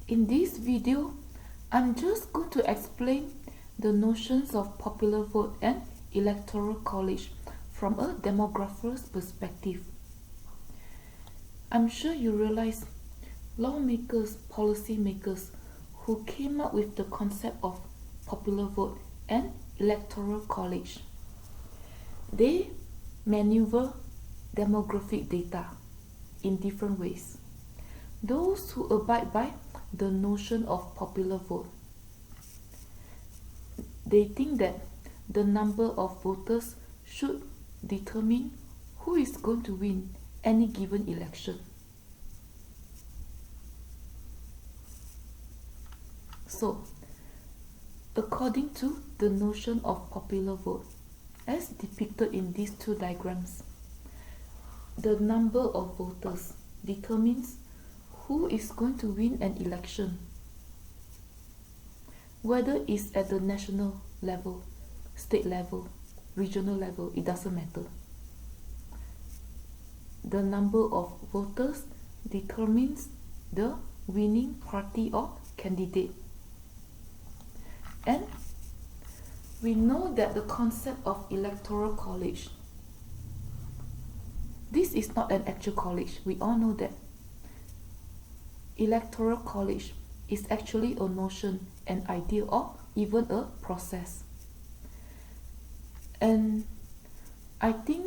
In this video, I'm just going to explain the notions of popular vote and electoral college from a demographer's perspective. I'm sure you realize lawmakers, policymakers who came up with the concept of popular vote and electoral college. They maneuver demographic data in different ways. Those who abide by the notion of popular vote, they think that the number of voters should determine who is going to win any given election. So, according to the notion of popular vote, as depicted in these two diagrams, the number of voters determines who is going to win an election, whether it's at the national level, state level, regional level, it doesn't matter. The number of voters determines the winning party or candidate. And we know that the concept of electoral college, this is not an actual college. We all know that. Electoral college is actually a notion, an idea, or even a process. And I think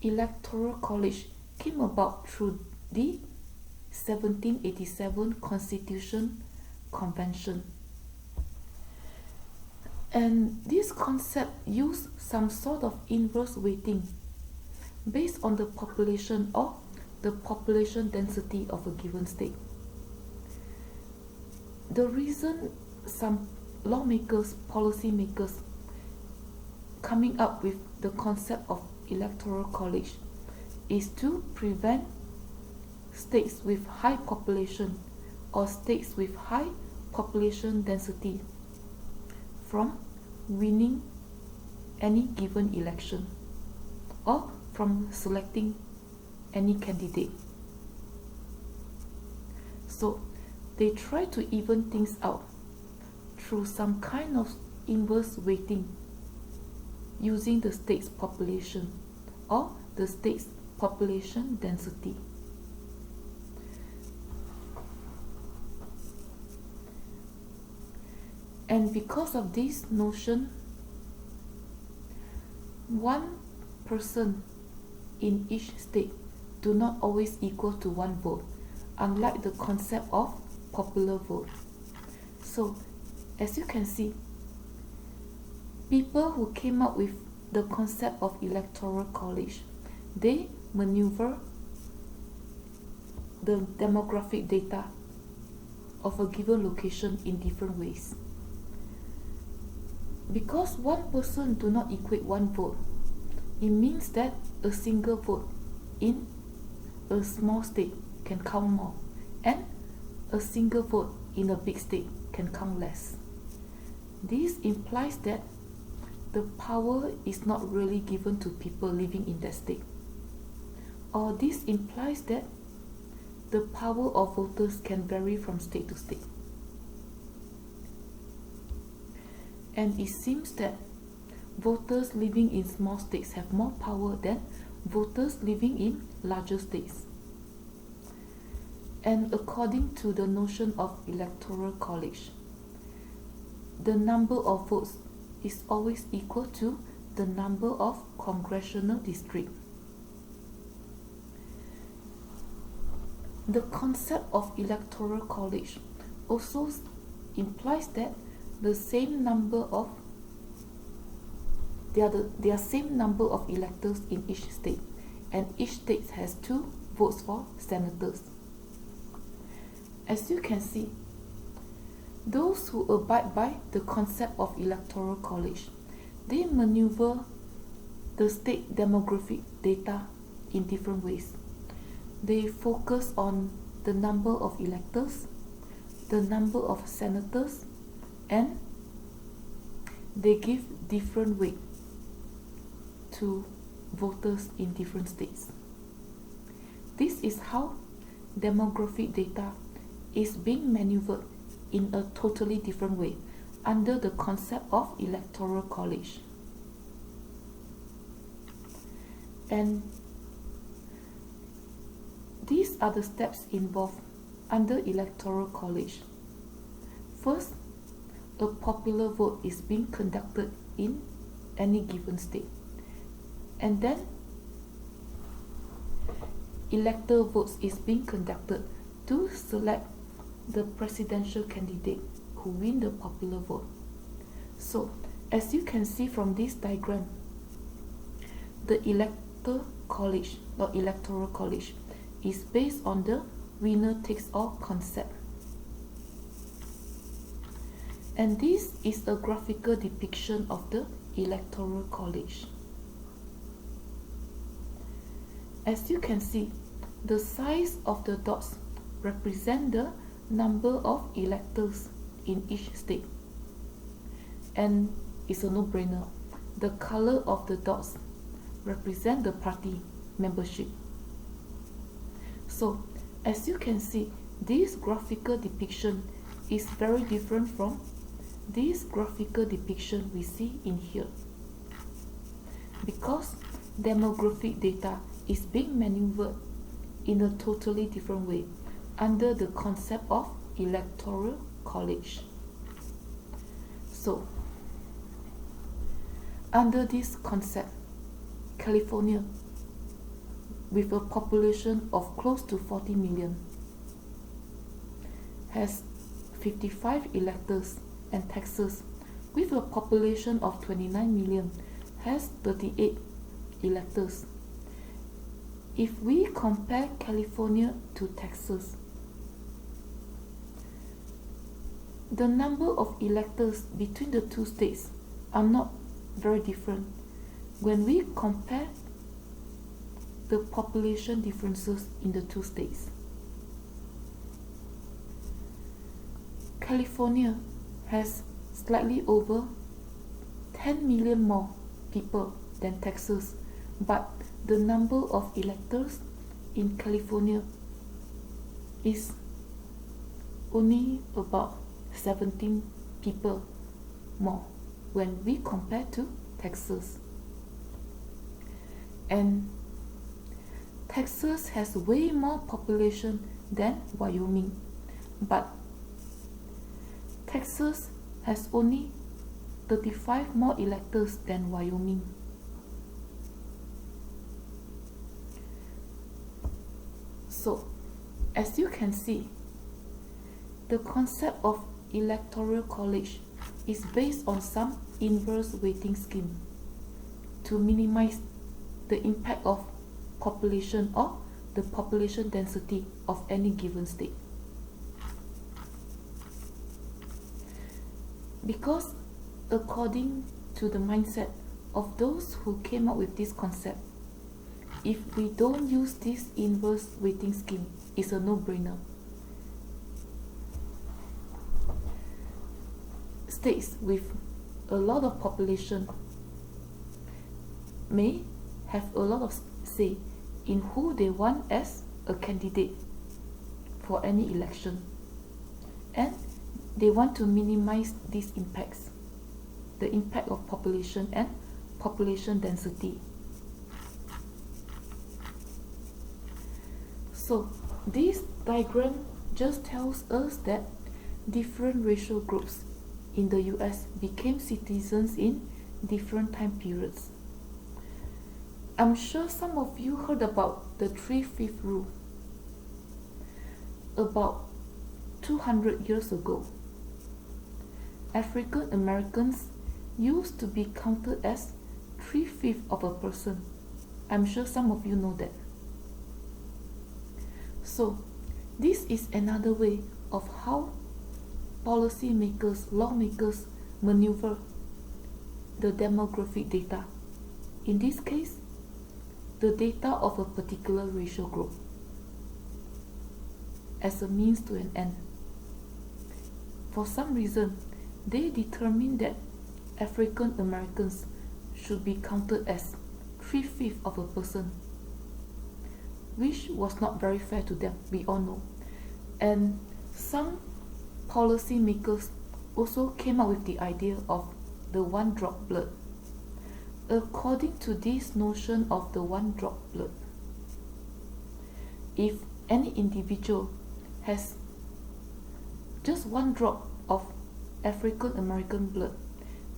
electoral college came about through the 1787 Constitution Convention. And this concept used some sort of inverse weighting based on the population or the population density of a given state. The reason some lawmakers, policymakers coming up with the concept of electoral college is to prevent states with high population or states with high population density from winning any given election or from selecting any candidate. So they try to even things out through some kind of inverse weighting using the state's population or the state's population density. And because of this notion, one person in each state do not always equal to one vote, unlike the concept of popular vote. So, as you can see, people who came up with the concept of electoral college, they maneuver the demographic data of a given location in different ways. Because one person do not equate one vote, it means that a single vote in a small state can count more, and a single vote in a big state can count less. This implies that the power is not really given to people living in that state. Or this implies that the power of voters can vary from state to state. And it seems that voters living in small states have more power than voters living in larger states. And according to the notion of electoral college, the number of votes is always equal to the number of congressional districts. The concept of electoral college also implies that the same number of there are same number of electors in each state, and each state has 2 votes for senators. As you can see, those who abide by the concept of electoral college, they maneuver the state demographic data in different ways. They focus on the number of electors, the number of senators, and they give different weight to voters in different states. This is how demographic data is being maneuvered in a totally different way under the concept of electoral college. And these are the steps involved under electoral college. First, a popular vote is being conducted in any given state. And then, electoral votes is being conducted to select the presidential candidate who win the popular vote. So, as you can see from this diagram, the electoral college is based on the winner takes all concept. And this is a graphical depiction of the electoral college. As you can see, the size of the dots represent the number of electors in each state. And it's a no-brainer. The color of the dots represent the party membership. So, as you can see, this graphical depiction is very different from this graphical depiction we see in here, because demographic data is being maneuvered in a totally different way under the concept of electoral college. So, under this concept, California, with a population of close to 40 million, has 55 electors, and Texas, with a population of 29 million, has 38 electors. If we compare California to Texas, the number of electors between the two states are not very different when we compare the population differences in the two states. California has slightly over 10 million more people than Texas, but the number of electors in California is only about 17 people more when we compare to Texas. And Texas has way more population than Wyoming, but Texas has only 35 more electors than Wyoming. So, as you can see, the concept of electoral college is based on some inverse weighting scheme to minimize the impact of population or the population density of any given state. Because according to the mindset of those who came up with this concept, if we don't use this inverse weighting scheme, it's a no-brainer. States with a lot of population may have a lot of say in who they want as a candidate for any election, and they want to minimize these impacts, the impact of population and population density. So this diagram just tells us that different racial groups in the US became citizens in different time periods. I'm sure some of you heard about the 3/5 rule about 200 years ago. African Americans used to be counted as 3/5 of a person. I'm sure some of you know that. So, this is another way of how policymakers, lawmakers maneuver the demographic data. In this case, the data of a particular racial group as a means to an end. For some reason, they determined that African Americans should be counted as 3/5 of a person, which was not very fair to them, we all know. And Some policymakers also came up with the idea of the one drop blood. According to this notion of the one drop blood, if any individual has just one drop of African American blood,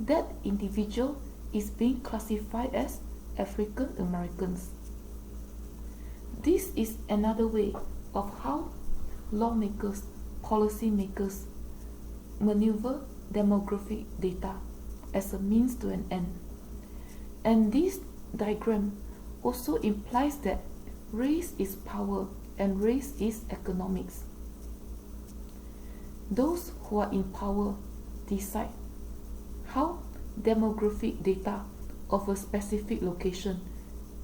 that individual is being classified as African Americans. This is another way of how lawmakers, policymakers maneuver demographic data as a means to an end. And this diagram also implies that race is power and race is economics. Those who are in power decide how demographic data of a specific location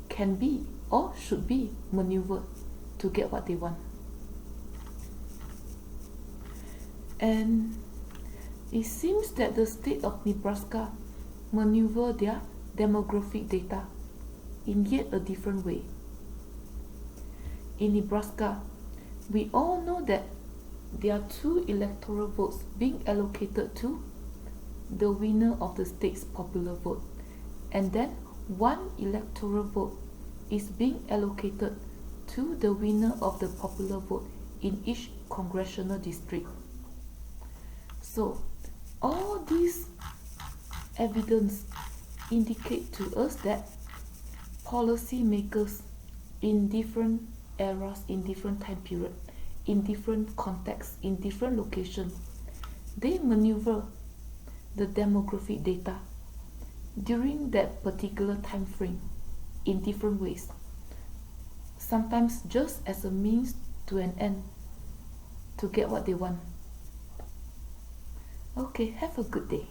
can be or should be maneuvered to get what they want. And it seems that the state of Nebraska maneuver their demographic data in yet a different way. In Nebraska, we all know that there are 2 electoral votes being allocated to the winner of the state's popular vote, and then 1 electoral vote is being allocated to the winner of the popular vote in each congressional district. So, all these evidence indicate to us that policymakers in different eras, in different time period, in different contexts, in different locations, they maneuver the demographic data during that particular time frame in different ways, sometimes just as a means to an end to get what they want. Okay, have a good day.